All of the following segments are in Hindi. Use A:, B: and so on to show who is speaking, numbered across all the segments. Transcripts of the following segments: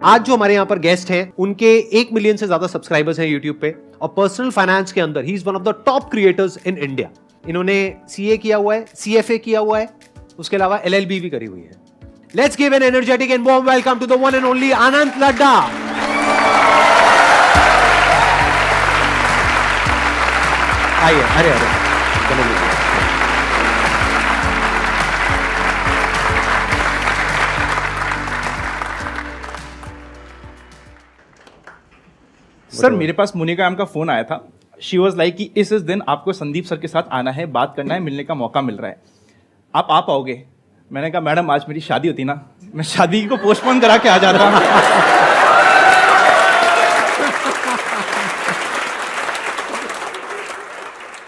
A: आज जो हमारे यहाँ पर गेस्ट हैं उनके 1 मिलियन से ज्यादा सब्सक्राइबर्स हैं यूट्यूब पे और पर्सनल फाइनेंस के अंदर he is one of the top creators in India. इन्होंने सीए किया हुआ है, सीएफए किया हुआ है, उसके अलावा एलएलबी भी करी हुई है। Let's give an energetic and warm welcome to the one and only Anant Ladda. आइए, अरे अरे
B: सर, मेरे पास मोनिका मैम का फोन आया था। शी वॉज लाइक कि इस दिन आपको संदीप सर के साथ आना है, बात करना है, मिलने का मौका मिल रहा है, आप आ पाओगे? मैंने कहा मैडम आज मेरी शादी होती ना, मैं शादी को पोस्टपोन करा के आ जाता।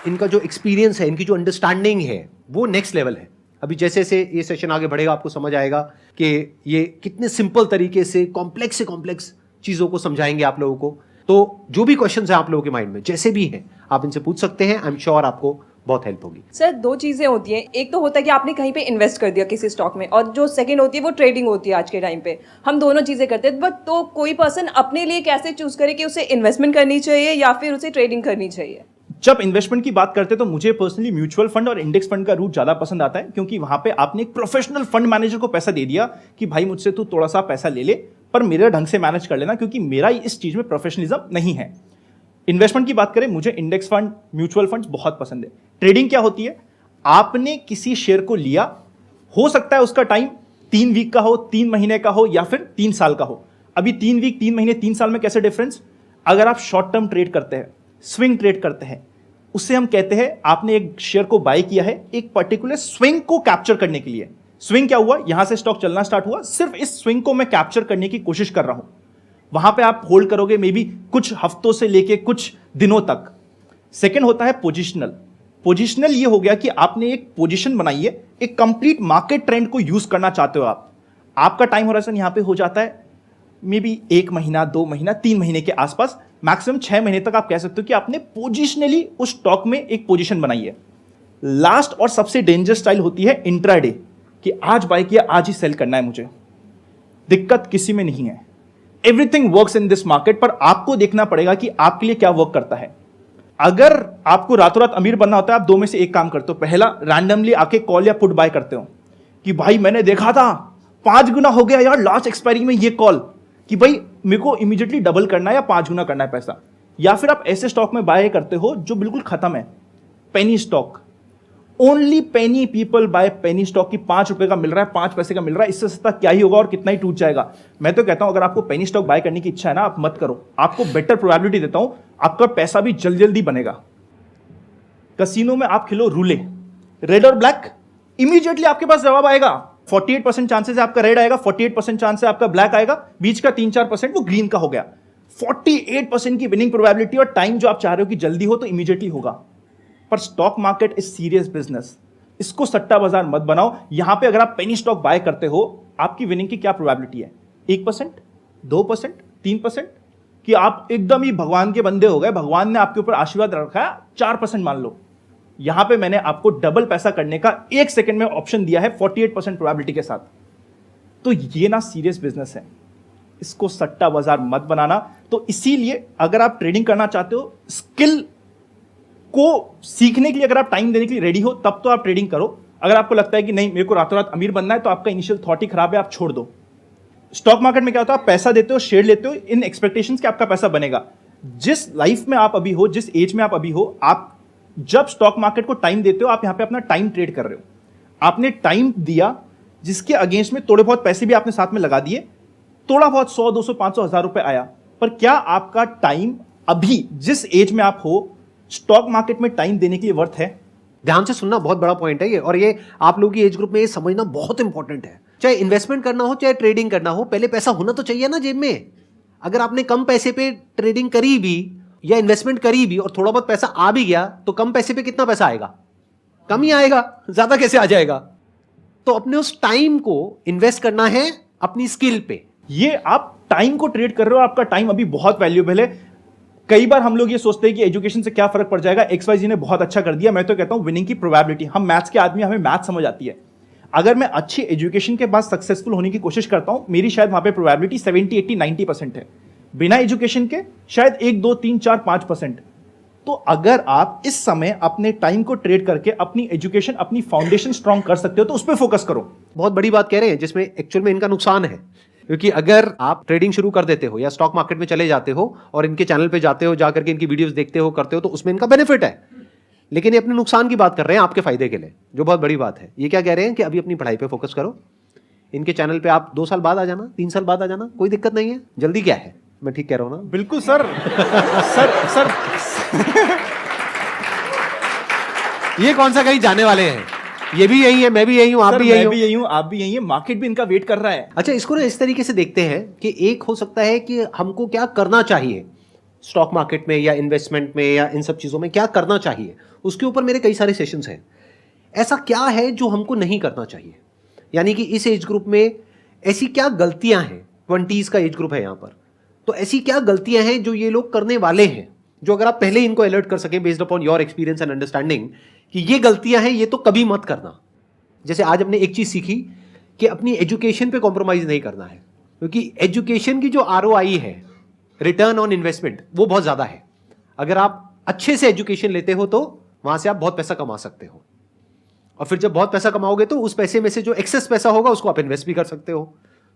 A: इनका जो एक्सपीरियंस है, इनकी जो अंडरस्टैंडिंग है वो नेक्स्ट लेवल है। अभी जैसे जैसे ये सेशन आगे बढ़ेगा आपको समझ आएगा कि ये कितने सिंपल तरीके से कॉम्प्लेक्स चीजों को समझाएंगे आप लोगों को। तो जो भी क्वेश्चंस हैं आप लोगों के माइंड में जैसे भी हैं आप इनसे पूछ सकते हैं। आई एम श्योर आपको बहुत हेल्प होगी।
C: सर, दो चीजें होती हैं, एक तो होता है कि आपने कहीं पे इन्वेस्ट कर दिया किसी स्टॉक में, और जो सेकंड होती है वो ट्रेडिंग होती है। आज के टाइम पे हम दोनों चीजें करते हैं, बट तो कोई पर्सन अपने लिए कैसे चूज करे कि उसे इन्वेस्टमेंट करनी चाहिए या फिर उसे ट्रेडिंग करनी चाहिए?
B: जब इन्वेस्टमेंट की बात करते हैं तो मुझे पर्सनली म्यूचुअल फंड और इंडेक्स फंड का रूट ज्यादा पसंद आता है, क्योंकि वहां पे आपने एक प्रोफेशनल फंड मैनेजर को पैसा दे दिया कि भाई मुझसे तू थोड़ा सा पैसा ले ले, पर मेरे ढंग से मैनेज कर लेना, क्योंकि मेरा इस चीज में प्रोफेशनलिज्म नहीं है। इन्वेस्टमेंट की बात करें, मुझे इंडेक्स फंड, म्यूचुअल फंड बहुत पसंद है। ट्रेडिंग क्या होती है, आपने किसी शेयर को लिया, हो सकता है उसका टाइम 3 वीक का हो, 3 महीने का हो, या फिर 3 साल का हो। अभी 3 वीक, 3 महीने, 3 साल में कैसे डिफरेंस? अगर आप शॉर्ट टर्म ट्रेड करते हैं, स्विंग ट्रेड करते हैं, उससे हम कहते हैं आपने एक शेयर को बाय किया है एक पर्टिकुलर स्विंग को कैप्चर करने के लिए। स्विंग क्या हुआ, यहां से स्टॉक चलना स्टार्ट हुआ, सिर्फ इस स्विंग को मैं कैप्चर करने की कोशिश कर रहा हूं। वहां पे आप होल्ड करोगे मे बी कुछ हफ्तों से लेके कुछ दिनों तक। सेकंड होता है पोजिशनल। पोजिशनल ये हो गया कि आपने एक पोजीशन बनाई है, एक कंप्लीट मार्केट ट्रेंड को यूज करना चाहते हो आप। आपका टाइम होराइजन यहां पे हो जाता है मे बी 1 महीना, 2 महीना, 3 महीने के आसपास, मैक्सिमम 6 महीने तक आप कह सकते हो कि आपने पोजिशनली उस स्टॉक में एक पोजीशन बनाई है। लास्ट और सबसे डेंजर स्टाइल होती है इंट्राडे, कि आज बाय किया आज ही सेल करना है मुझे। दिक्कत किसी में नहीं है, everything works in this market, पर आपको देखना पड़ेगा कि आपके लिए क्या वर्क करता है। अगर आपको रातों रात अमीर बनना होता है, आप 2 में से एक काम करते हो। पहला, रैंडमली आके कॉल या पुट बाय करते हो कि भाई मैंने देखा था 5 गुना हो गया यार लास्ट एक्सपायरी में, ये कॉल कि भाई मेरे को इमीडिएटली डबल करना है या 5 गुना करना है पैसा। या फिर आप ऐसे स्टॉक में बाय करते हो जो बिल्कुल खत्म है, पेनी स्टॉक। ओनली पेनी पीपल बाय पेनी स्टॉक, की 5 रुपए का मिल रहा है, 5 पैसे का मिल रहा है, इससे सस्ता क्या ही होगा और कितना ही टूट जाएगा। मैं तो कहता हूं अगर आपको पेनी स्टॉक बाय करने की इच्छा है ना, आप मत करो। आपको बेटर प्रोबेबिलिटी देता हूं, आपका पैसा भी जल्दी जल्दी बनेगा। कसिनो में आप खेलो रूले, रेड और ब्लैक, इमीडिएटली आपके पास जवाब आएगा। 48% चांसेस है आपका रेड आएगा, 48% चांस है आपका ब्लैक आएगा, बीच का 3-4% वो ग्रीन का हो गया। 48% की विनिंग प्रोबेबिलिटी, और टाइम जो आप चाह रहे हो कि जल्दी हो तो इमीडिएटली होगा। पर stock market is serious business, इसको सट्टा बाजार मत बनाओ। यहां पे अगर आप पेनी स्टॉक बाय करते हो, आपकी विनिंग की क्या प्रोबेबिलिटी है? 1%, 2%, 3%, कि आप एकदम ही भगवान के बंदे हो गए, भगवान ने आपके ऊपर आशीर्वाद रखा है, 4% मान लो। यहां पे मैंने आपको डबल पैसा करने का 1 सेकंड में ऑप्शन दिया है 48% प्रोबेबिलिटी के साथ। तो ये ना सीरियस बिजनेस है, इसको सट्टा बाजार मत बनाना। तो इसीलिए अगर आप ट्रेडिंग करना चाहते हो, स्किल को सीखने के लिए अगर आप टाइम देने के लिए रेडी हो, तब तो आप ट्रेडिंग करो। अगर आपको लगता है कि नहीं मेरे को रातों रात अमीर बनना है, तो आपका इनिशियल थॉट ही खराब है, आप छोड़ दो। स्टॉक मार्केट में क्या होता है, आप पैसा देते हो, शेयर लेते हो इन एक्सपेक्टेशंस कि आपका पैसा बनेगा। जिस लाइफ में आप अभी हो, जिस एज में आप अभी हो, आप जब स्टॉक मार्केट को टाइम देते हो, आप यहां पे अपना टाइम ट्रेड कर रहे हो। आपने टाइम दिया, जिसके अगेंस्ट में थोड़े बहुत पैसे भी आपने साथ में लगा दिए, थोड़ा बहुत 100, 200, 500, 1000 रुपए आया। पर क्या आपका टाइम अभी जिस एज में आप हो, स्टॉक मार्केट में टाइम देने के लिए वर्थ है?
A: ध्यान से सुनना बहुत बड़ा पॉइंट है ये, और ये आप लोगों की एज ग्रुप में ये समझना बहुत इंपॉर्टेंट है। चाहे इन्वेस्टमेंट करना हो, चाहे ट्रेडिंग करना हो, पहले पैसा होना तो चाहिए ना जेब में। अगर आपने कम पैसे पे ट्रेडिंग करी भी या इन्वेस्टमेंट करी भी और थोड़ा बहुत पैसा आ भी गया, तो कम पैसे पे कितना पैसा आएगा? कम ही आएगा, ज्यादा कैसे आ जाएगा? तो अपने उस टाइम को इन्वेस्ट करना है अपनी स्किल पे।
B: ये आप टाइम को ट्रेड कर रहे हो, आपका टाइम अभी बहुत वैल्यूएबल है। कई बार हम लोग ये सोचते हैं कि एजुकेशन से क्या फर्क पड़ जाएगा, XYZ ने बहुत अच्छा कर दिया। मैं तो कहता हूं विनिंग की प्रोबेबिलिटी, हम मैथ्स के आदमी, हमें मैथ समझ आती है। अगर मैं अच्छी एजुकेशन के बाद सक्सेसफुल होने की कोशिश करता हूं, मेरी शायद वहां पे प्रोबेबिलिटी 70, 80, 90% है। बिना एजुकेशन के शायद 1, 2, 3, 4, 5%। तो अगर आप इस समय अपने टाइम को ट्रेड करके अपनी एजुकेशन, अपनी फाउंडेशन स्ट्रांग कर सकते हो तो उस पर फोकस करो।
A: बहुत बड़ी बात कह रहे हैं, जिसमें एक्चुअल में इनका नुकसान है, क्योंकि अगर आप ट्रेडिंग शुरू कर देते हो या स्टॉक मार्केट में चले जाते हो और इनके चैनल पे जाते हो, जाकर के इनकी वीडियोस देखते हो, करते हो, तो उसमें इनका बेनिफिट है। लेकिन ये अपने नुकसान की बात कर रहे हैं आपके फायदे के लिए, जो बहुत बड़ी बात है। ये क्या कह रहे हैं कि अभी अपनी पढ़ाई पे फोकस करो, इनके चैनल पे आप 2 साल बाद आ जाना, 3 साल बाद आ जाना, कोई दिक्कत नहीं है। जल्दी क्या है, मैं ठीक कह रहा हूं ना?
B: बिल्कुल सर। सर
A: ये कौन सा कहीं जाने वाले हैं? ये भी यही है, मैं भी यही हूं, आप भी यही हो।
B: मैं भी यही हूं, आप भी यही है, मार्केट भी इनका वेट कर रहा है।
A: अच्छा, इसको ना इस तरीके से देखते हैं कि एक हो सकता है कि हमको क्या करना चाहिए स्टॉक मार्केट में या इन्वेस्टमेंट में या इन सब चीज़ों में क्या करना चाहिए, उसके ऊपर मेरे कई सारे सेशंस हैं। ऐसा क्या है जो हमको नहीं करना चाहिए, यानी कि इस एज ग्रुप में ऐसी क्या गलतियां हैं, 20s का एज ग्रुप है यहाँ पर, तो ऐसी क्या गलतियां हैं जो ये लोग करने वाले हैं, जो अगर आप पहले इनको अलर्ट कर सकें based upon your experience and understanding कि ये गलतियां हैं, ये तो कभी मत करना। जैसे आज हमने एक चीज़ सीखी कि अपनी एजुकेशन पे कॉम्प्रोमाइज़ नहीं करना है, क्योंकि एजुकेशन की जो ROI है, रिटर्न ऑन इन्वेस्टमेंट, वो बहुत ज़्यादा है। अगर आप अच्छे से एजुकेशन लेते हो तो वहाँ से आप बहुत पैसा कमा सकते हो, और फिर जब बहुत पैसा कमाओगे तो उस पैसे में से जो एक्सेस पैसा होगा उसको आप इन्वेस्ट भी कर सकते हो,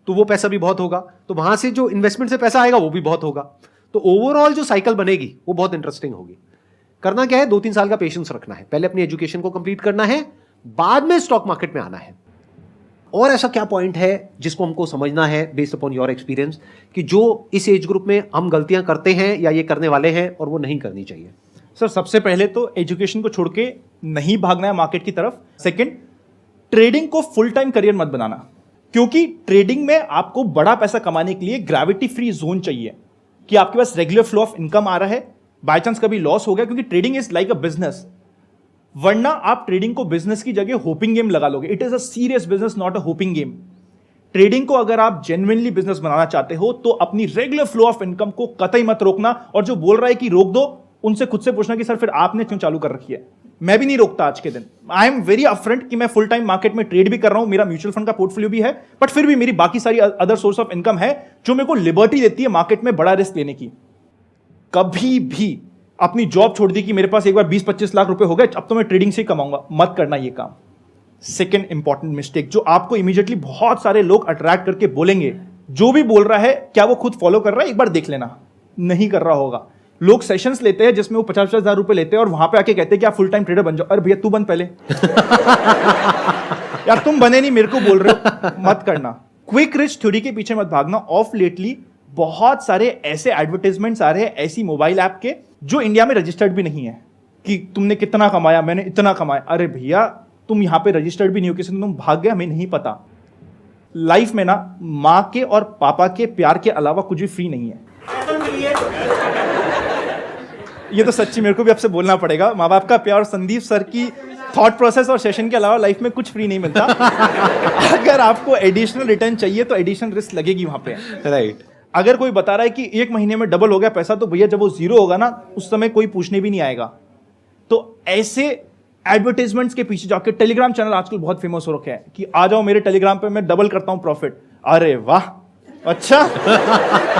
A: तो वो पैसा भी बहुत होगा, तो वहाँ से जो इन्वेस्टमेंट से पैसा आएगा वो भी बहुत होगा। तो ओवरऑल जो साइकिल बनेगी वो बहुत इंटरेस्टिंग होगी। करना क्या है, 2-3 साल का पेशेंस रखना है, पहले अपनी एजुकेशन को कंप्लीट करना है, बाद में स्टॉक मार्केट में आना है। और ऐसा क्या पॉइंट है जिसको हमको समझना है बेस्ड अपॉन योर एक्सपीरियंस कि जो इस एज ग्रुप में हम गलतियां करते हैं या ये करने वाले हैं और वो नहीं करनी चाहिए?
B: सर सबसे पहले तो एजुकेशन को छोड़ के नहीं भागना है मार्केट की तरफ। सेकंड, ट्रेडिंग को फुल टाइम करियर मत बनाना, क्योंकि ट्रेडिंग में आपको बड़ा पैसा कमाने के लिए ग्रेविटी फ्री जोन चाहिए कि आपके पास रेगुलर फ्लो ऑफ इनकम आ रहा है, बाय चांस कभी लॉस हो गया, क्योंकि trading is like a business. वरना आप ट्रेडिंग को बिजनेस की जगह होपिंग गेम लगा लोगे। It is a serious business, not a hopping game. Trading को अगर आप जेन्युइनली बिजनेस बनाना चाहते हो तो अपनी रेगुलर फ्लो ऑफ इनकम को कतई मत रोकना, और जो बोल रहा है कि रोक दो, उनसे खुद से पूछना कि सर फिर आपने क्यों चालू कर रखी है। मैं भी नहीं रोकता आज के दिन। आई एम वेरी अपफ्रंट कि मैं फुल टाइम मार्केट में ट्रेड भी कर रहा हूं, मेरा म्यूचुअल फंड का पोर्टफोलियो भी है, बट फिर भी मेरी बाकी सारी अदर सोर्स ऑफ इनकम है जो मेरे को लिबर्टी देती है मार्केट में बड़ा रिस्क लेने की। कभी भी अपनी जॉब छोड़ दी कि मेरे पास एक बार 20-25 लाख रुपए हो गए, अब तो मैं ट्रेडिंग से कमाऊंगा, मत करना ये काम। सेकेंड इंपॉर्टेंट मिस्टेक जो आपको इमीडिएटली बहुत सारे लोग अट्रैक्ट करके बोलेंगे, जो भी बोल रहा है क्या वो खुद फॉलो कर रहा है, एक बार देख लेना, नहीं कर रहा होगा। लोग सेशंस लेते हैं जिसमें वो 50-50 हजार रुपए लेते हैं और वहां पे आके कहते हैं कि आप फुल टाइम ट्रेडर बन जाओ। अरे भैया तू बन पहले। यार तुम बने नहीं, मेरे को बोल रहे हो, मत करना। क्विक रिच थ्योरी के पीछे मत भागना। ऑफ लेटली बहुत सारे ऐसे एडवर्टाइजमेंट्स आ रहे हैं ऐसी मोबाइल ऐप के जो इंडिया में रजिस्टर्ड भी नहीं है कि तुमने कितना कमाया, मैंने इतना कमाया। अरे भैया तुम यहां पे रजिस्टर्ड भी नहीं हो, किसी ने तुम भाग गए, हमें नहीं पता। लाइफ में ना माँ के और पापा के प्यार के अलावा कुछ भी फ्री नहीं है। ये तो सच्ची मेरे को भी आपसे बोलना पड़ेगा, माँ बाप का प्यार, संदीप सर की थॉट प्रोसेस और सेशन के अलावा लाइफ में कुछ फ्री नहीं मिलता। अगर आपको एडिशनल रिटर्न चाहिए तो एडिशनल रिस्क लगेगी वहां पे, राइट। अगर कोई बता रहा है कि 1 महीने में डबल हो गया पैसा, तो भैया जब वो 0 होगा ना उस समय कोई पूछने भी नहीं आएगा। तो ऐसे एडवर्टाइजमेंट्स के पीछे जाके, टेलीग्राम चैनल आजकल बहुत फेमस हो रखे हैं कि आ जाओ मेरे टेलीग्राम पे, मैं डबल करता हूं प्रॉफिट। अरे वाह, अच्छा।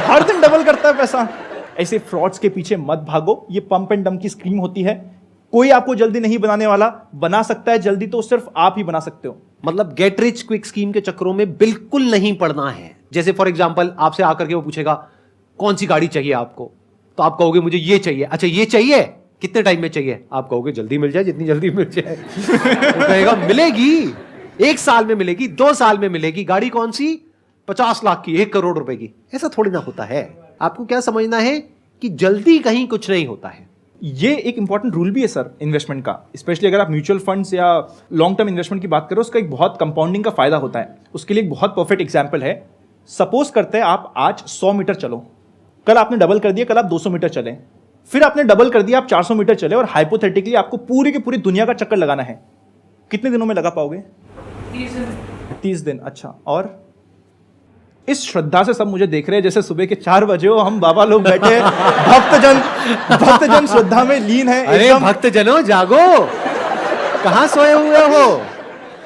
B: हर दिन डबल करता है पैसा। ऐसे फ्रॉड्स के पीछे मत भागो, ये पंप एंड डंप की स्कीम होती है। कोई आपको जल्दी नहीं बनाने वाला, बना सकता है जल्दी तो सिर्फ आप ही बना सकते हो।
A: मतलब गेट रिच क्विक स्कीम के चक्करों में बिल्कुल नहीं पड़ना है। जैसे फॉर एग्जांपल आपसे आकर के वो पूछेगा कौन सी गाड़ी चाहिए आपको, तो आप कहोगे मुझे ये चाहिए। अच्छा ये चाहिए, कितने टाइम में चाहिए? आप कहोगे जल्दी मिल जाए, जितनी जल्दी मिल जाए। वो कहेगा मिलेगी, 1 साल में मिलेगी, 2 साल में मिलेगी। गाड़ी कौन सी? 50 लाख की, 1 करोड़ रुपए की। ऐसा थोड़ी ना होता है। आपको क्या समझना है कि जल्दी कहीं कुछ नहीं होता है।
B: ये एक इंपॉर्टेंट रूल भी है सर इन्वेस्टमेंट का, स्पेशली अगर आप म्यूचुअल फंड्स या लॉन्ग टर्म इन्वेस्टमेंट की बात करो, उसका एक बहुत कंपाउंडिंग का फायदा होता है। उसके लिए एक बहुत परफेक्ट एग्जांपल है। सपोज करते हैं आप आज 100 मीटर चलो, कल आपने डबल कर दिया, कल आप 200 मीटर चले, फिर आपने डबल कर दिया, आप 400 मीटर चले, और हाइपोथेटिकली आपको पूरी की पूरी दुनिया का चक्कर लगाना है। कितने दिनों में लगा पाओगे? 30 दिन। अच्छा, और इस श्रद्धा से सब मुझे देख रहे हैं जैसे सुबह के 4 बजे हो, हम बाबा लोग बैठे, भक्तजन श्रद्धा में लीन है।
A: अरे भक्तजनों जागो, कहां सोए हुए हो?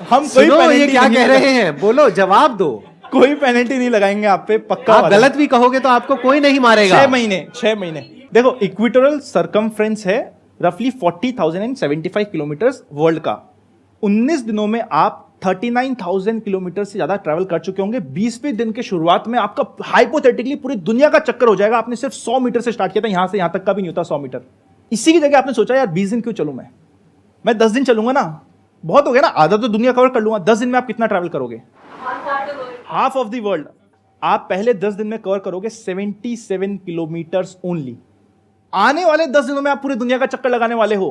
B: हम कोई
A: सुनो ये
B: penalty
A: क्या
B: नहीं
A: कह रहे हैं, बोलो जवाब दो।
B: कोई पेनल्टी नहीं लगाएंगे आप पे, पक्का
A: आप
B: वादा।
A: गलत भी कहोगे तो आपको कोई नहीं मारेगा।
B: 6 महीने देखो, इक्वेटोरियल सरकमफ्रेंस है रफली 40,075 किलोमीटर वर्ल्ड का। 19 दिनों में आप 39,000 किलोमीटर से ज्यादा ट्रैवल कर चुके होंगे। 20वें दिन के शुरुआत में आपका हाइपोथेटिकली पूरी दुनिया का चक्कर हो जाएगा। आपने सिर्फ 100 मीटर से स्टार्ट किया था, यहां से यहां तक का भी नहीं होता 100 मीटर। इसी की जगह आपने सोचा यार 20 दिन क्यों चलूं, मैं 10 दिन चलूंगा ना, बहुत हो गया ना, आधा तो दुनिया कवर कर लूंगा। 10 दिन में आप कितना ट्रैवल करोगे? Half of the world. आप पहले 10 दिन में कवर करोगे 77 किलोमीटर्स ओनली। आने वाले 10 दिनों में आप पूरी दुनिया का चक्कर लगाने वाले हो।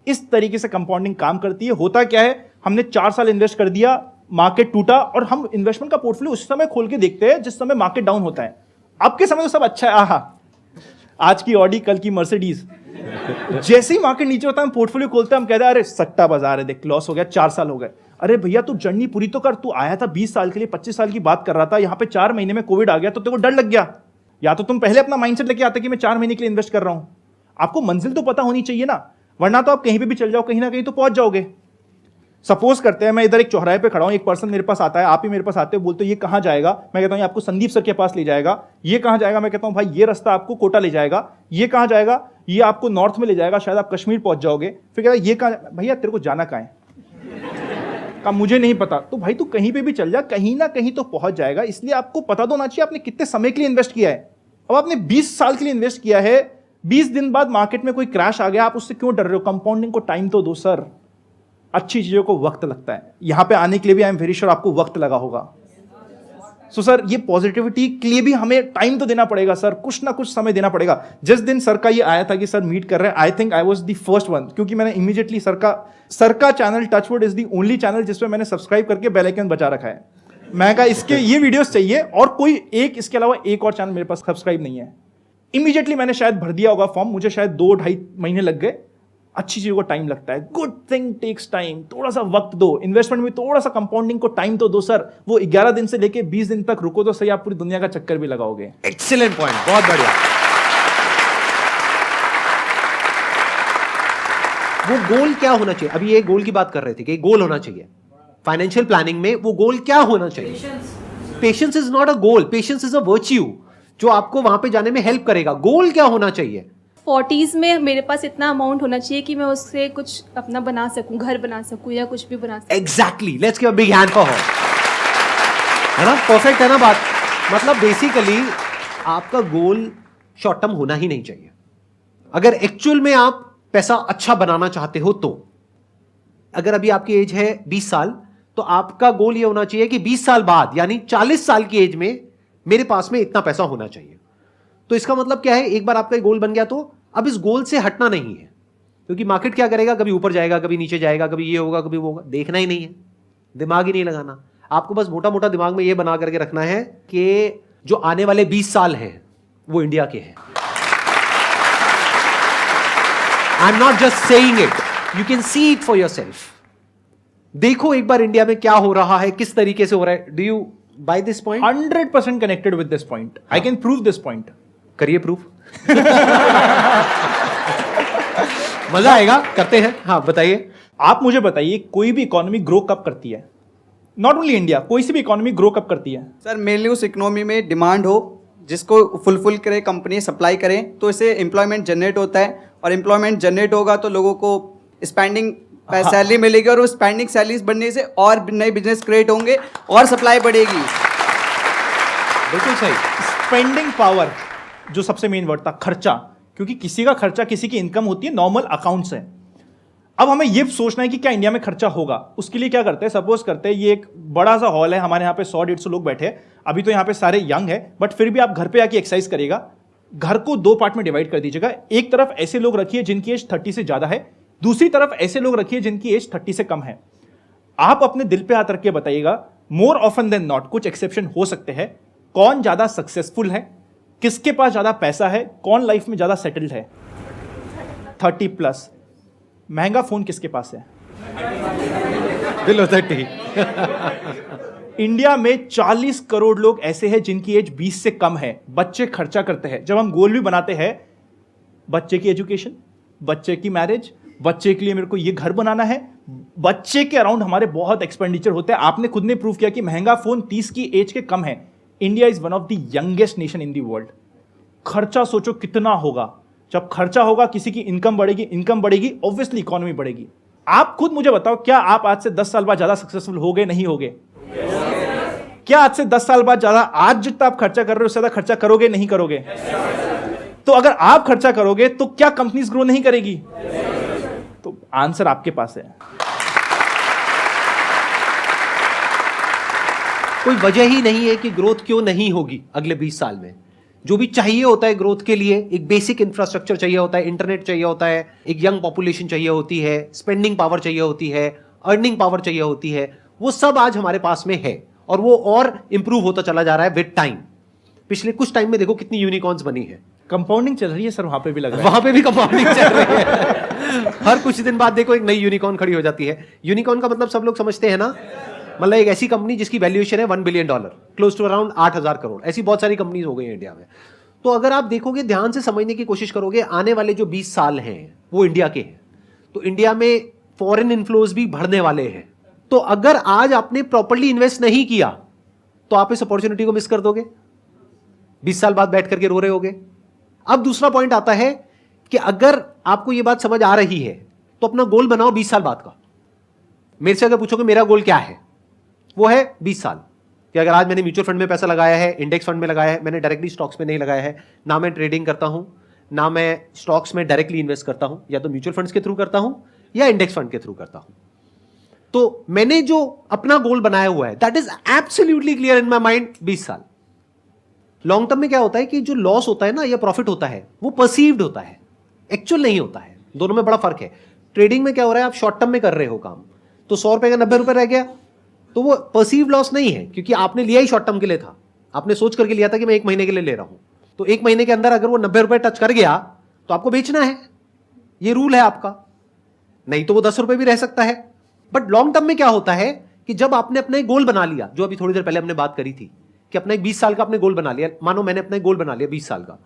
B: इस तरीके से कंपाउंडिंग काम करती है। होता क्या है, हमने 4 साल इन्वेस्ट कर दिया, मार्केट टूटा, और हम इन्वेस्टमेंट का पोर्टफोलियो उस समय खोल के देखते हैं जिस समय मार्केट डाउन होता है। अब के समय तो सब अच्छा है, आहा आज की ऑडी कल की मर्सिडीज। जैसे ही मार्केट नीचे होता है हम पोर्टफोलियो खोलते हैं, हम कहते हैं अरे सट्टा बाजार है, देख लॉस हो गया, 4 साल हो गए। अरे भैया तू जर्नी पूरी तो कर, तू आया था 20 साल के लिए, 25 साल की बात कर रहा था, यहाँ पे 4 महीने में कोविड आ गया तो तेरे को डर लग गया। या तो तुम पहले अपना माइंडसेट लेके आते कि मैं 4 महीने के लिए इन्वेस्ट कर रहा हूं। आपको मंजिल तो पता होनी चाहिए ना, वरना तो आप कहीं पे भी चल जाओ, कहीं ना कहीं तो पहुंच जाओगे। सपोज करते हैं मैं इधर एक चौराहे पे खड़ा हूं, एक पर्सन मेरे पास आता है, आप ही मेरे पास आते हो, बोलते हो ये कहां जाएगा, मैं कहता हूं ये आपको संदीप सर के पास ले जाएगा। ये कहां जाएगा, मैं कहता हूं भाई ये रास्ता आपको कोटा ले जाएगा। ये कहां जाएगा, ये आपको नॉर्थ में ले जाएगा, शायद आप कश्मीर पहुंच जाओगे। फिर कहता ये कहां, भैया तेरे को जाना कहां है? कहा मुझे नहीं पता। तो भाई तू कहीं पे भी चल जा, कहीं ना कहीं तो पहुंच जाएगा। इसलिए आपको पता तो होना चाहिए आपने कितने समय के लिए इन्वेस्ट किया है। अब आपने 20 साल के लिए इन्वेस्ट किया है, 20 दिन बाद मार्केट में कोई क्रैश आ गया, आप उससे क्यों डर रहे हो? कंपाउंडिंग को टाइम तो दो सर। अच्छी चीजों को वक्त लगता है। यहां पे आने के लिए भी आई एम वेरी श्योर आपको वक्त लगा होगा। सो सर ये पॉजिटिविटी के लिए भी हमें टाइम तो देना पड़ेगा सर, कुछ ना कुछ समय देना पड़ेगा। जिस दिन सर का ये आया था कि सर मीट कर रहे हैं, I think I was the first one, क्योंकि मैंने इमीडिएटली सर का channel touchwood is the only channel जिसमें मैंने सब्सक्राइब करके बेल आइकन बचा रखा है। मैं कहा इसके ये वीडियोस चाहिए, और कोई एक इसके अलावा एक और चैनल मेरे पास सब्सक्राइब नहीं है। इमीडिएटली मैंने शायद भर दिया होगा फॉर्म, मुझे शायद 2-2.5 महीने लग गए। अच्छी चीजों को टाइम लगता है, गुड थिंग टेक्स टाइम। थोड़ा सा वक्त दो, इन्वेस्टमेंट में थोड़ा सा कंपाउंडिंग को टाइम तो दो सर। वो 11 दिन से लेके 20 दिन तक रुको तो सही, आप पूरी दुनिया का चक्कर भी लगाओगे।
A: एक्सीलेंट पॉइंट, बहुत बढ़िया। वो गोल क्या होना चाहिए? अभी ये गोल की बात कर रहे थे कि गोल होना चाहिए फाइनेंशियल प्लानिंग में। वो गोल क्या होना चाहिए? Patience is not a goal, patience is a virtue जो आपको वहां पे जाने में हेल्प करेगा। गोल क्या होना चाहिए?
D: 40s में मेरे पास इतना अमाउंट होना चाहिए कि मैं उससे कुछ अपना बना सकूं, घर बना सकूं या कुछ भी बना सकूं।
A: Exactly, let's give a big hand for her. है ना, परफेक्ट है ना बात? मतलब बेसिकली आपका गोल शॉर्ट टर्म होना ही नहीं चाहिए। अगर एक्चुअल में आप पैसा अच्छा बनाना चाहते हो तो, अगर अभी आपकी एज है 20 साल, तो आपका गोल ये होना चाहिए कि 20 साल बाद यानी 40 साल की एज में मेरे पास में इतना पैसा होना चाहिए। तो इसका मतलब क्या है, एक बार आपका गोल बन गया तो अब इस गोल से हटना नहीं है, क्योंकि मार्केट क्या करेगा, कभी ऊपर जाएगा, कभी नीचे जाएगा, कभी ये होगा, कभी वो होगा, देखना ही नहीं है, दिमाग ही नहीं लगाना। आपको बस मोटा मोटा दिमाग में ये बना करके रखना है कि जो आने वाले 20 साल हैं वो इंडिया के हैं। I am not just saying it, you can see it for yourself. देखो एक बार इंडिया में क्या हो रहा है, किस तरीके से हो रहा है। Do you buy this point?
B: 100% connected with this point. I can prove this point.
A: करिए प्रूफ। मजा आएगा, करते हैं। हाँ बताइए।
B: आप मुझे बताइए कोई भी इकोनॉमी ग्रो कब करती है? नॉट ओनली इंडिया, कोई सी भी इकोनॉमी ग्रो कब करती है?
E: सर मेनली उस इकोनॉमी में डिमांड हो जिसको फुलफिल करे, कंपनी सप्लाई करें, तो इससे एम्प्लॉयमेंट जनरेट होता है, और एम्प्लॉयमेंट जनरेट होगा तो लोगों को स्पेंडिंग सैलरी मिलेगी, और वो स्पेंडिंग सैलरीज बढ़ने से और नए बिजनेस क्रिएट होंगे और सप्लाई बढ़ेगी।
A: बिल्कुल सही।
B: स्पेंडिंग पावर जो सबसे मेन वर्ड था, खर्चा, क्योंकि किसी का खर्चा किसी की इनकम होती है, नॉर्मल अकाउंट से। अब हमें यह सोचना है कि क्या इंडिया में खर्चा होगा। उसके लिए क्या करते हैं, सपोज करते हैं ये एक बड़ा सा हॉल है, हमारे यहाँ पे 100-150 लोग बैठे हैं। अभी तो यहाँ पे सारे यंग है, बट फिर भी आप घर पे आके एक्सरसाइज करिएगा। घर को 2 पार्ट में डिवाइड कर दीजिएगा। एक तरफ ऐसे लोग रखिए जिनकी एज 30 से ज्यादा है, दूसरी तरफ ऐसे लोग रखिए जिनकी एज 30 से कम है। आप अपने दिल पे हाथ रख के बताइएगा, मोर ऑफन देन नॉट, कुछ एक्सेप्शन हो सकते हैं, कौन ज्यादा सक्सेसफुल है, किसके पास ज्यादा पैसा है, कौन लाइफ में ज्यादा सेटल्ड है। 30+। महंगा फोन किसके पास है?
A: बिलो 30।
B: इंडिया में 40 करोड़ लोग ऐसे हैं जिनकी एज 20 से कम है। बच्चे खर्चा करते हैं। जब हम गोल भी बनाते हैं, बच्चे की एजुकेशन, बच्चे की मैरिज, बच्चे के लिए मेरे को ये घर बनाना है, बच्चे के अराउंड हमारे बहुत एक्सपेंडिचर होते हैं। आपने खुद ने प्रूव किया कि महंगा फोन 30 की एज के कम है। India is one of the youngest nation in the world. खर्चा सोचो कितना होगा। जब खर्चा होगा, किसी की इनकम बढ़ेगी, ऑब्वियसली इकोनॉमी बढ़ेगी। आप खुद मुझे बताओ, क्या आप आज से 10 साल बाद ज्यादा सक्सेसफुल हो गए, नहीं होगे? क्या आज से 10 साल बाद ज्यादा, आज जितना आप खर्चा कर रहे हो उससे ज्यादा खर्चा करोगे, नहीं करोगे? तो अगर आप खर्चा करोगे तो क्या कंपनीज ग्रो नहीं करेगी? तो आंसर आपके पास है।
A: कोई वजह ही नहीं है कि ग्रोथ क्यों नहीं होगी अगले 20 साल में। जो भी चाहिए होता है ग्रोथ के लिए, एक बेसिक इंफ्रास्ट्रक्चर चाहिए होता है, इंटरनेट चाहिए होता है, एक यंग पॉपुलेशन चाहिए होती है, स्पेंडिंग पावर चाहिए होती है, अर्निंग पावर चाहिए होती है, वो सब आज हमारे पास में है और वो और इंप्रूव होता चला जा रहा है विद टाइम। पिछले कुछ टाइम में देखो कितनी यूनिकॉर्न्स बनी है।
B: कंपाउंडिंग चल रही है सर, वहां पे भी लग रहा है।
A: वहां पे भी कंपाउंडिंग चल रही है। हर कुछ दिन बाद देखो एक नई यूनिकॉर्न खड़ी हो जाती है। यूनिकॉर्न का मतलब सब लोग समझते हैं ना, मतलब एक ऐसी कंपनी जिसकी वैल्यूएशन है $1 billion, close to around 8,000 crore. ऐसी बहुत सारी कंपनीज हो गई हैं इंडिया में। तो अगर आप देखोगे, ध्यान से समझने की कोशिश करोगे, आने वाले जो 20 साल हैं वो इंडिया के हैं। तो इंडिया में फॉरेन इन्फ्लोज भी बढ़ने वाले हैं। तो अगर आज आपने प्रॉपर्ली इन्वेस्ट नहीं किया तो आप इस अपॉर्चुनिटी को मिस कर दोगे। 20 साल बाद बैठ करके रो रहे होगे। अब दूसरा पॉइंट आता है कि अगर आपको यह बात समझ आ रही है तो अपना गोल बनाओ 20 साल बाद का। मेरे से अगर पूछोगे मेरा गोल क्या है, वो है 20 साल कि अगर आज मैंने म्यूचुअल फंड में पैसा लगाया है, इंडेक्स फंड में लगाया है, मैंने डायरेक्टली स्टॉक्स में नहीं लगाया है, ना मैं ट्रेडिंग करता हूं, ना मैं स्टॉक्स में डायरेक्टली इन्वेस्ट करता हूं, या तो म्यूचुअल फंड्स के थ्रू करता हूं या इंडेक्स फंड के थ्रू करता हूं। तो मैंने जो अपना गोल बनाया हुआ है that is absolutely clear in my mind 20 साल। लॉन्ग टर्म में क्या होता है कि जो लॉस होता है ना या प्रॉफिट होता है वो परसीव्ड होता है, एक्चुअल नहीं होता है। दोनों में बड़ा फर्क है। ट्रेडिंग में क्या हो रहा है, आप शॉर्ट टर्म में कर रहे हो काम, तो 100 रुपए का 90 रुपए रह गया तो वो परसीव लॉस नहीं है, क्योंकि आपने लिया ही शॉर्ट टर्म के लिए था। आपने सोच करके लिया था कि मैं 1 महीने के लिए ले रहा हूं, तो 1 महीने के अंदर अगर वो 90 रुपए टच कर गया तो आपको बेचना है, ये रूल है आपका। नहीं तो वो 10 रुपए भी रह सकता है। बट लॉन्ग टर्म में क्या होता है कि जब आपने अपना एक गोल बना लिया, जो अभी थोड़ी देर पहले हमने बात करी थी कि अपना एक 20 साल का आपने गोल बना लिया। मानो मैंने अपना एक गोल बना लिया 20 साल का,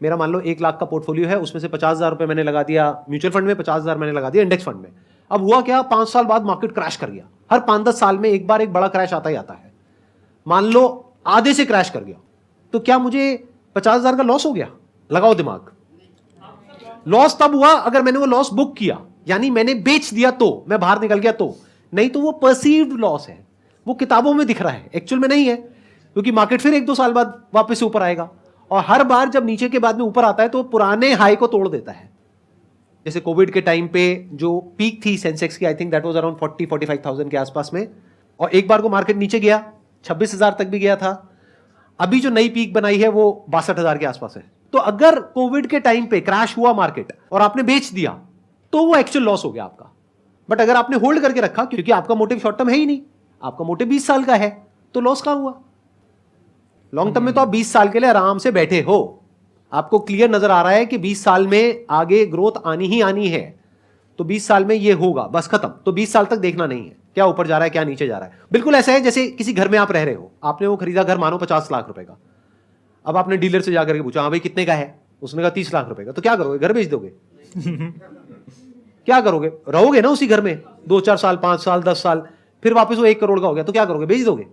A: मेरा मान लो 1 लाख का पोर्टफोलियो है, उसमें से 50,000 रुपए मैंने लगा दिया म्यूचुअल फंड में, 50,000 मैंने लगा दिया इंडेक्स फंड में। अब हुआ क्या, 5 साल बाद मार्केट क्रैश कर गया। हर 5-10 साल में एक बार एक बड़ा क्रैश आता ही आता है। मान लो आधे से क्रैश कर गया, तो क्या मुझे 50,000 का लॉस हो गया? लगाओ दिमाग। लॉस तब हुआ अगर मैंने वो लॉस बुक किया, यानी मैंने बेच दिया तो, मैं बाहर निकल गया तो। नहीं तो वो परसीव्ड लॉस है, वो किताबों में दिख रहा है, एक्चुअल में नहीं है, क्योंकि मार्केट फिर 1-2 साल बाद वापस से ऊपर आएगा। और हर बार जब नीचे के बाद में ऊपर आता है तो पुराने हाई को तोड़ देता है। जैसे कोविड के टाइम पे जो पीक थी सेंसेक्स की, I think that was around 40-45,000 के आसपास में, और एक बार को मार्केट नीचे गया 26,000 तक भी गया था। अभी जो नई पीक बनाई है वो 62,000 के आसपास है। तो अगर कोविड के टाइम पे क्रैश हुआ मार्केट और आपने बेच दिया तो वो एक्चुअल लॉस हो गया आपका। बट अगर आपने होल्ड करके रखा, क्योंकि आपका मोटिव शॉर्ट टर्म है ही नहीं, आपका मोटिव 20 साल का है, तो लॉस कहां हुआ? लॉन्ग टर्म में तो आप 20 साल के लिए आराम से बैठे हो, आपको क्लियर नजर आ रहा है कि 20 साल में आगे ग्रोथ आनी ही आनी है, तो 20 साल में ये होगा, बस खत्म। तो 20 साल तक देखना नहीं है क्या ऊपर जा रहा है क्या नीचे जा रहा है। बिल्कुल ऐसा है जैसे किसी घर में आप रह रहे हो, आपने वो खरीदा घर मानो 50 लाख रुपए का। अब आपने डीलर से जाकर के पूछा, हाँ भाई कितने का है? उसने कहा 30 लाख रुपए का। तो क्या करोगे, घर बेच दोगे? क्या करोगे? रहोगे ना उसी घर में 2-4 साल, 5 साल, 10 साल, फिर वापस वो 1 करोड़ का हो गया तो क्या करोगे, बेच दोगे।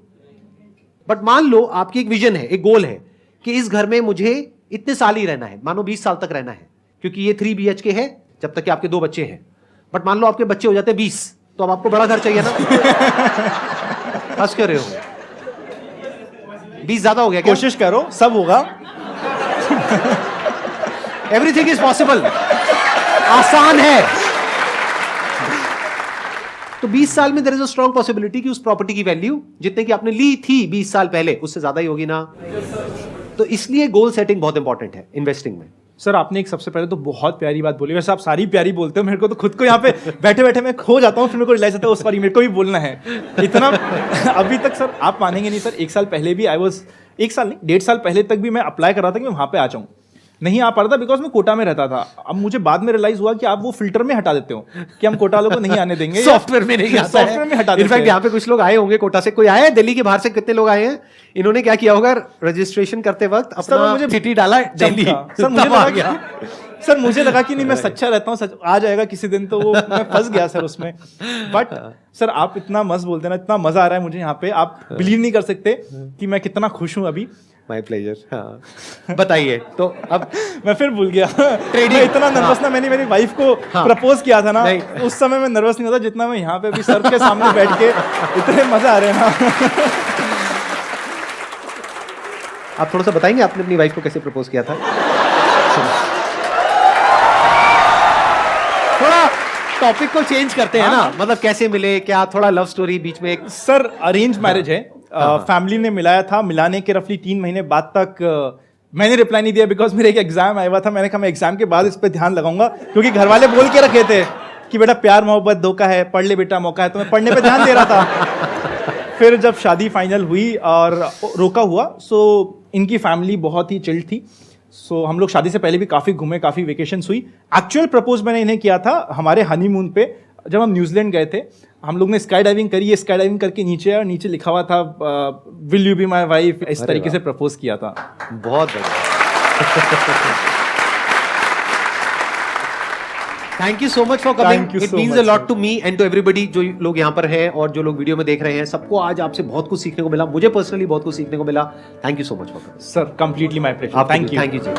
A: बट मान लो आपकी एक विजन है, एक गोल है कि इस घर में मुझे इतने साल ही रहना है, मानो 20 साल तक रहना है, क्योंकि ये 3 BHK है जब तक कि आपके 2 बच्चे हैं। बट मान लो आपके बच्चे हो जाते हैं 20, तो अब आपको बड़ा घर चाहिए ना। हंस क्यों रहे हो? 20 ज्यादा हो गया क्या?
B: कोशिश करो, सब होगा।
A: एवरीथिंग इज पॉसिबल, आसान है। तो 20 साल में there is a strong possibility कि उस प्रॉपर्टी की वैल्यू जितने की आपने ली थी 20 साल पहले उससे ज्यादा ही होगी ना। तो इसलिए गोल सेटिंग बहुत इंपॉर्टेंट है इन्वेस्टिंग में।
B: सर आपने एक सबसे पहले तो बहुत प्यारी बात बोली, वैसे आप सारी प्यारी बोलते हो, मेरे को तो खुद को यहाँ पे बैठे बैठे मैं खो जाता हूँ, फिर मेरे को रियलाइज होता है उस बारी मेरे को भी बोलना है इतना। अभी तक सर आप मानेंगे नहीं सर, 1 साल पहले भी 1 साल नहीं 1.5 साल पहले तक भी मैं अप्लाई कर रहा था कि मैं वहाँ पे आ जाऊँ, नहीं आ पा रहा था बिकॉज मैं कोटा में रहता था। अब मुझे बाद में रियलाइज हुआ कि आप वो फिल्टर में हटा देते हो कि हम कोटा वालों को नहीं आने देंगे,
A: सॉफ्टवेयर में नहीं आता है,
B: सॉफ्टवेयर में हटा देते हैं।
A: इनफैक्ट यहाँ पे कुछ लोग आए होंगे कोटा से, कोई आया है दिल्ली के बाहर से? कितने लोग आए हैं? इन्होंने क्या किया होगा, रजिस्ट्रेशन करते वक्त अपना
B: मुझे
A: सिटी डाला दिल्ली,
B: सर मुझे
A: आ गया।
B: सर मुझे लगा कि नहीं मैं सच्चा रहता हूँ, सच आ जाएगा किसी दिन, तो वो मैं फंस गया सर उसमें। बट सर आप इतना मस्त बोलते हैं ना, इतना मजा आ रहा है मुझे यहाँ पे, आप बिलीव नहीं कर सकते कि मैं कितना खुश हूँ अभी।
A: My pleasure. हाँ बताइए तो अब
B: मैं फिर भूल गया मैं इतना नर्वस ना, मैंने मेरी वाइफ को प्रपोज किया था ना, उस समय मैं नर्वस नहीं होता जितना मैं यहाँ पे अभी सर के सामने बैठ के, इतने मजा आ रहे हैं ना।
A: आप थोड़ा सा बताएंगे आपने अपनी वाइफ को कैसे प्रपोज किया था? थोड़ा टॉपिक को चेंज करते हैं ना, मतलब कैसे मिले, क्या थोड़ा लव स्टोरी बीच में एक।
B: सर अरेंज मैरिज है, फैमिली ने मिलाया था, मिलाने के रफली 3 महीने बाद तक मैंने रिप्लाई नहीं दिया बिकॉज मेरे एक एग्जाम आया हुआ था। मैंने कहा मैं एग्जाम के बाद इस पे ध्यान लगाऊंगा, क्योंकि घर वाले बोल के रखे थे कि बेटा प्यार मोहब्बत धोखा है, पढ़ ले बेटा मौका है, तो मैं पढ़ने पे ध्यान दे रहा था। फिर जब शादी फाइनल हुई और रोका हुआ, सो इनकी फैमिली बहुत ही चिल्ड थी, सो हम लोग शादी से पहले भी काफ़ी घूमे, काफ़ी वेकेशंस हुई। एक्चुअल प्रपोज मैंने इन्हें किया था हमारे हनीमून पे, जब हम न्यूजीलैंड गए थे। हम लोग ने स्काई डाइविंग करी, ये स्काई डाइविंग करके नीचे आया और नीचे लिखा हुआ था will you be my wife, इस तरीके से प्रपोज किया था।
A: बहुत बढ़िया। Thank you so much for coming, it means a lot to me and to everybody. जो लोग यहाँ पर हैं और जो लोग वीडियो में देख रहे हैं, सबको आज आपसे बहुत कुछ सीखने को मिला, मुझे पर्सनली बहुत कुछ सीखने को मिला। Thank you so much for coming
B: sir, completely my pleasure. Thank you
A: ji.